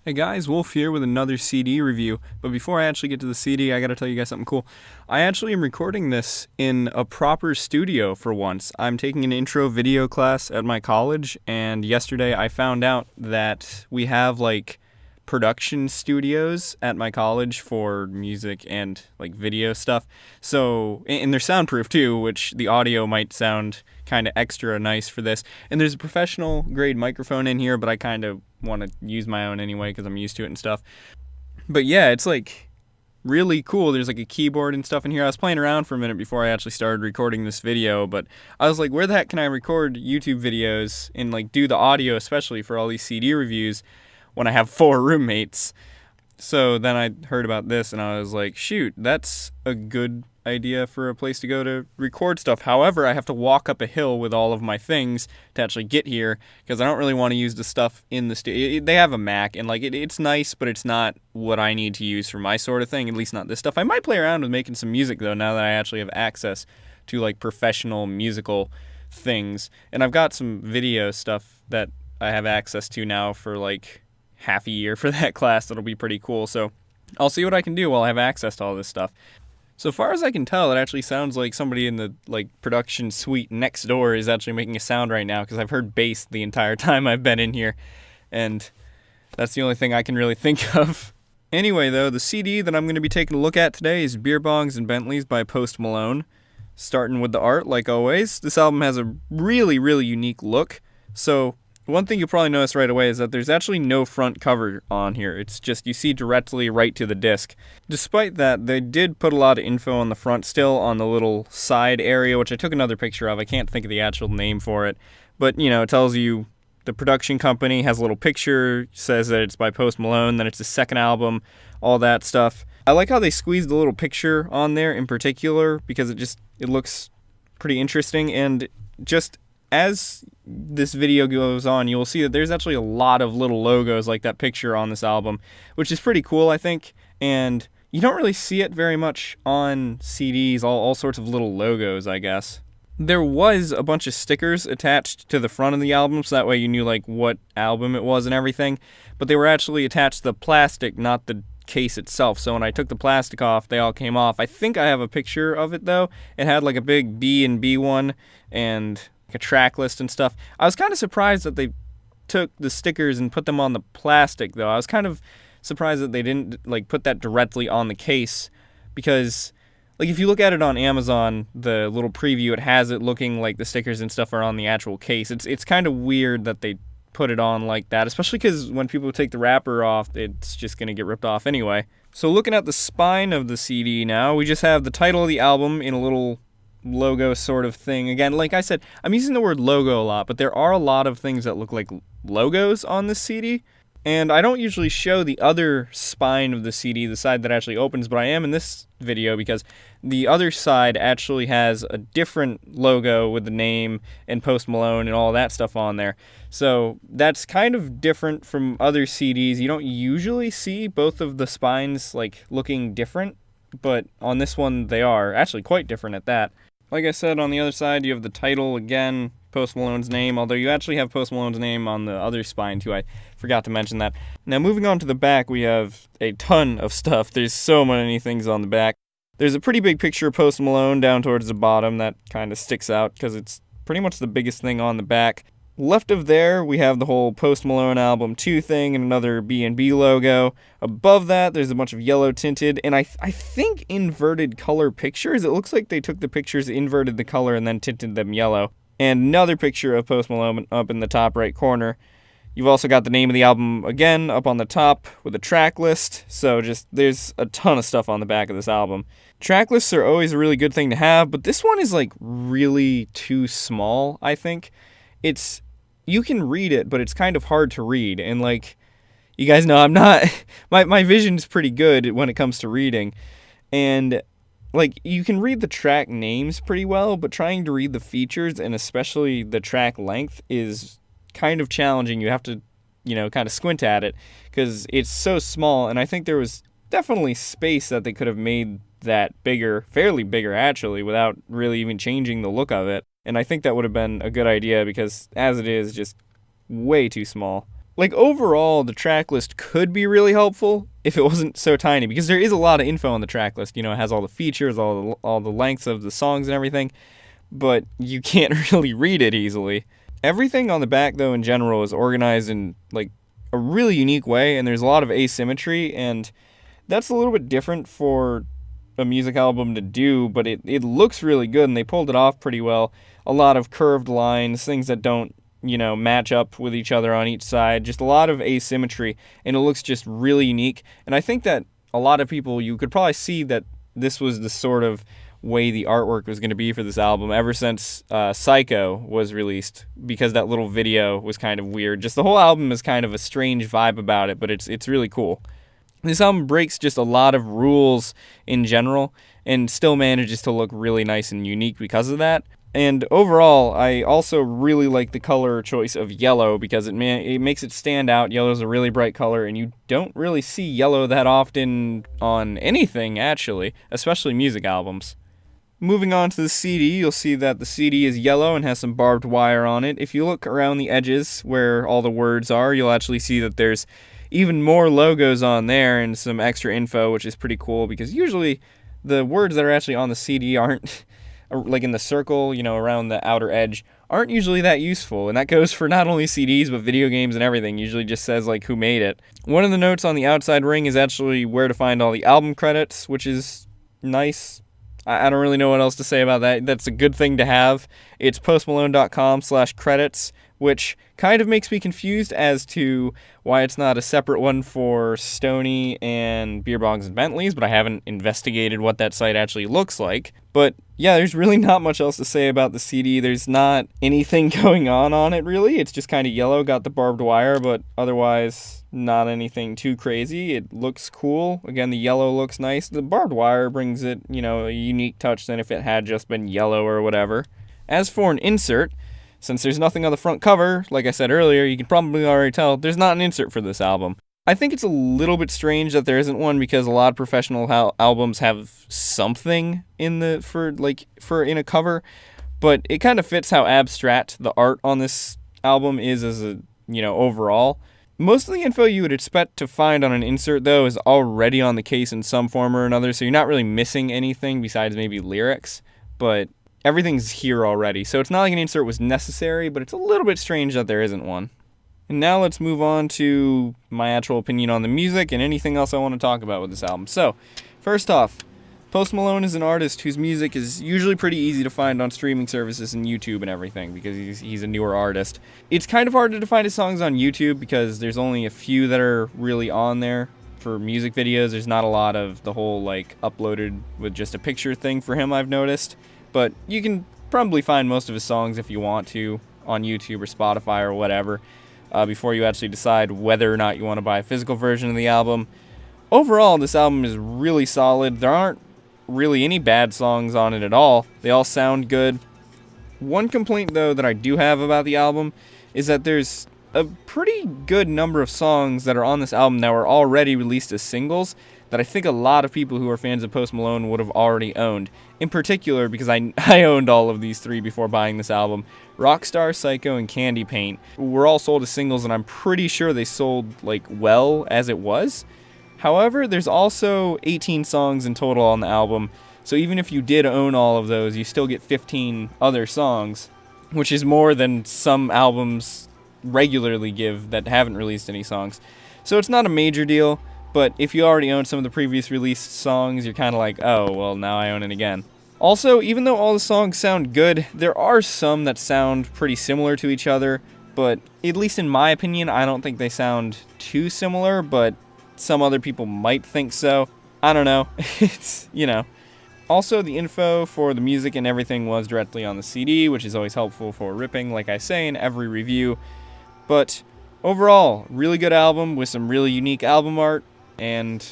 Hey guys, Wulf here with another CD review. But before I actually get to the CD, I gotta tell you guys something cool. I actually am recording this in a proper studio for once. I'm taking an intro video class at my college, and yesterday I found out that we have production studios at my college for music and video stuff. So, and they're soundproof too, which the audio might sound kind of extra nice for this. And there's a professional grade microphone in here, but I kind of want to use my own anyway because I'm used to it and stuff. But yeah, it's really cool. There's a keyboard and stuff in here. I was playing around for a minute before I actually started recording this video, but I was like, where the heck can I record YouTube videos and do the audio, especially for all these CD reviews, when I have 4 roommates? So then I heard about this and I was like, shoot, that's a good idea for a place to go to record stuff. However, I have to walk up a hill with all of my things to actually get here because I don't really want to use the stuff in the studio. They have a Mac and it's nice, but it's not what I need to use for my sort of thing, at least not this stuff. I might play around with making some music though, now that I actually have access to professional musical things. And I've got some video stuff that I have access to now for half a year for that class. That'll be pretty cool. So I'll see what I can do while I have access to all this stuff. So far as I can tell, it actually sounds like somebody in the production suite next door is actually making a sound right now, because I've heard bass the entire time I've been in here, and that's the only thing I can really think of. Anyway, though, the CD that I'm going to be taking a look at today is Beerbongs Bentleys by Post Malone. Starting with the art, like always, this album has a really, really unique look. So one thing you'll probably notice right away is that there's actually no front cover on here. It's just you see directly right to the disc. Despite that, they did put a lot of info on the front still, on the little side area, which I took another picture of. I can't think of the actual name for it. But, it tells you the production company, has a little picture, says that it's by Post Malone, that it's his second album, all that stuff. I like how they squeezed the little picture on there in particular, because it looks pretty interesting. And just as this video goes on, you'll see that there's actually a lot of little logos like that picture on this album, which is pretty cool, I think. And you don't really see it very much on CDs, all sorts of little logos, I guess. There was a bunch of stickers attached to the front of the album, so that way you knew what album it was and everything. But they were actually attached to the plastic, not the case itself. So when I took the plastic off, they all came off. I think I have a picture of it though. It had a big B and B one and a track list and stuff. I was kind of surprised that they took the stickers and put them on the plastic though. I was kind of surprised that they didn't put that directly on the case, because if you look at it on Amazon, the little preview, it has it looking like the stickers and stuff are on the actual case. It's kind of weird that they put it on like that, especially because when people take the wrapper off, it's just going to get ripped off anyway. So looking at the spine of the CD now, we just have the title of the album in a little logo sort of thing. Again, like I said, I'm using the word logo a lot, but there are a lot of things that look like logos on this CD. And I don't usually show the other spine of the CD, the side that actually opens, but I am in this video because the other side actually has a different logo with the name and Post Malone and all that stuff on there. So that's kind of different from other CDs. You don't usually see both of the spines looking different, but on this one they are actually quite different at that. Like I said, on the other side you have the title again, Post Malone's name, although you actually have Post Malone's name on the other spine too. I forgot to mention that. Now moving on to the back, we have a ton of stuff. There's so many things on the back. There's a pretty big picture of Post Malone down towards the bottom that kind of sticks out because it's pretty much the biggest thing on the back. Left of there, we have the whole Post Malone Album 2 thing and another B&B logo. Above that, there's a bunch of yellow tinted and I think inverted color pictures. It looks like they took the pictures, inverted the color, and then tinted them yellow. And another picture of Post Malone up in the top right corner. You've also got the name of the album again up on the top with a track list. So there's a ton of stuff on the back of this album. Track lists are always a really good thing to have, but this one is really too small, I think. You can read it, but it's kind of hard to read. And you guys know, I'm not, my vision's pretty good when it comes to reading. And you can read the track names pretty well, but trying to read the features and especially the track length is kind of challenging. You have to, kind of squint at it because it's so small. And I think there was definitely space that they could have made that bigger, fairly bigger actually, without really even changing the look of it. And I think that would have been a good idea because as it is, just way too small. Like, overall, the track list could be really helpful if it wasn't so tiny, because there is a lot of info on the track list. You know, it has all the features, all the lengths of the songs and everything, but you can't really read it easily. Everything on the back, though, in general, is organized in, like, a really unique way, and there's a lot of asymmetry, and that's a little bit different for a music album to do, but it looks really good, and they pulled it off pretty well. A lot of curved lines, things that don't, match up with each other on each side, just a lot of asymmetry, and it looks just really unique. And I think that a lot of people, you could probably see that this was the sort of way the artwork was going to be for this album ever since Psycho was released, because that little video was kind of weird. Just the whole album is kind of a strange vibe about it, but it's really cool. This album breaks just a lot of rules in general and still manages to look really nice and unique because of that. And overall, I also really like the color choice of yellow, because it makes it stand out. Yellow is a really bright color, and you don't really see yellow that often on anything, actually, especially music albums. Moving on to the CD, you'll see that the CD is yellow and has some barbed wire on it. If you look around the edges where all the words are, you'll actually see that there's even more logos on there and some extra info, which is pretty cool, because usually the words that are actually on the CD aren't, like in the circle, around the outer edge, aren't usually that useful. And that goes for not only CDs, but video games and everything. Usually just says, like, who made it. One of the notes on the outside ring is actually where to find all the album credits, which is nice. I don't really know what else to say about that. That's a good thing to have. It's postmalone.com/credits, which kind of makes me confused as to why it's not a separate one for Stoney and Beerbongs and Bentleys, but I haven't investigated what that site actually looks like. But yeah, there's really not much else to say about the CD. There's not anything going on it, really. It's just kind of yellow, got the barbed wire, but otherwise not anything too crazy. It looks cool. Again, the yellow looks nice. The barbed wire brings it, a unique touch than if it had just been yellow or whatever. As for an insert, since there's nothing on the front cover, like I said earlier, you can probably already tell there's not an insert for this album. I think it's a little bit strange that there isn't one, because a lot of professional albums have something in in a cover, but it kind of fits how abstract the art on this album is as a, overall. Most of the info you would expect to find on an insert, though, is already on the case in some form or another, so you're not really missing anything besides maybe lyrics, but everything's here already. So it's not like an insert was necessary, but it's a little bit strange that there isn't one. And now let's move on to my actual opinion on the music and anything else I want to talk about with this album. So, first off, Post Malone is an artist whose music is usually pretty easy to find on streaming services and YouTube and everything, because he's a newer artist. It's kind of hard to find his songs on YouTube because there's only a few that are really on there. For music videos, there's not a lot of the whole, uploaded with just a picture thing for him, I've noticed. But you can probably find most of his songs if you want to on YouTube or Spotify or whatever, before you actually decide whether or not you want to buy a physical version of the album. Overall, this album is really solid. There aren't really any bad songs on it at all. They all sound good. One complaint, though, that I do have about the album is that there's a pretty good number of songs that are on this album that were already released as singles that I think a lot of people who are fans of Post Malone would have already owned. In particular, because I owned all of these three before buying this album. Rockstar, Psycho, and Candy Paint were all sold as singles, and I'm pretty sure they sold, well as it was. However, there's also 18 songs in total on the album, so even if you did own all of those, you still get 15 other songs, which is more than some albums regularly give that haven't released any songs. So it's not a major deal. But if you already own some of the previous released songs, you're kind of like, oh, well, now I own it again. Also, even though all the songs sound good, there are some that sound pretty similar to each other, but at least in my opinion, I don't think they sound too similar, but some other people might think so. I don't know. It's, Also, the info for the music and everything was directly on the CD, which is always helpful for ripping, like I say in every review. But overall, really good album with some really unique album art. And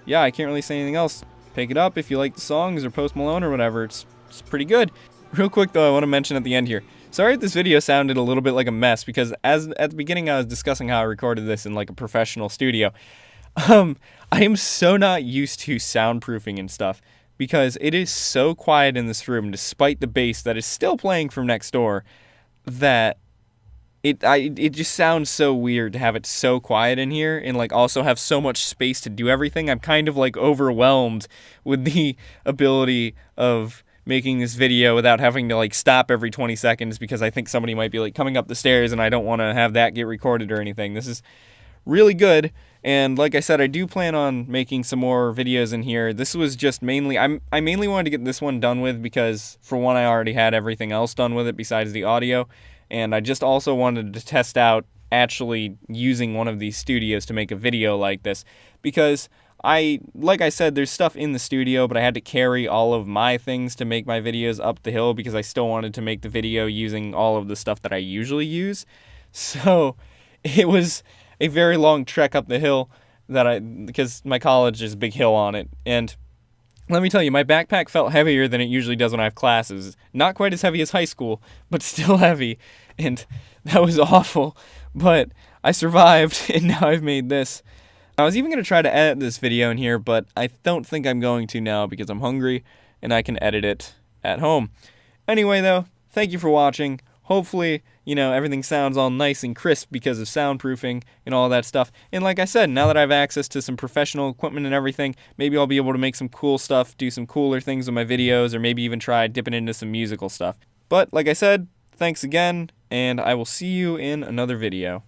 yeah, I can't really say anything else. Pick it up if you like the songs or Post Malone or whatever. It's pretty good. Real quick though, I want to mention at the end here. Sorry if this video sounded a little bit like a mess, because at the beginning I was discussing how I recorded this in a professional studio. I am so not used to soundproofing and stuff, because it is so quiet in this room despite the bass that is still playing from next door, that it just sounds so weird to have it so quiet in here and like also have so much space to do everything. I'm kind of like overwhelmed with the ability of making this video without having to like stop every 20 seconds because I think somebody might be like coming up the stairs and I don't want to have that get recorded or anything. This is really good. And like I said, I do plan on making some more videos in here. This was just mainly, I mainly wanted to get this one done with because for one, I already had everything else done with it besides the audio. And I just also wanted to test out actually using one of these studios to make a video like this because like I said, there's stuff in the studio, but I had to carry all of my things to make my videos up the hill because I still wanted to make the video using all of the stuff that I usually use. So it was a very long trek up the hill because my college is a big hill on it. And let me tell you, my backpack felt heavier than it usually does when I have classes. Not quite as heavy as high school, but still heavy. And that was awful. But I survived, and now I've made this. I was even going to try to edit this video in here, but I don't think I'm going to now because I'm hungry, and I can edit it at home. Anyway, though, thank you for watching. Hopefully, everything sounds all nice and crisp because of soundproofing and all that stuff. And like I said, now that I have access to some professional equipment and everything, maybe I'll be able to make some cool stuff, do some cooler things with my videos, or maybe even try dipping into some musical stuff. But like I said, thanks again, and I will see you in another video.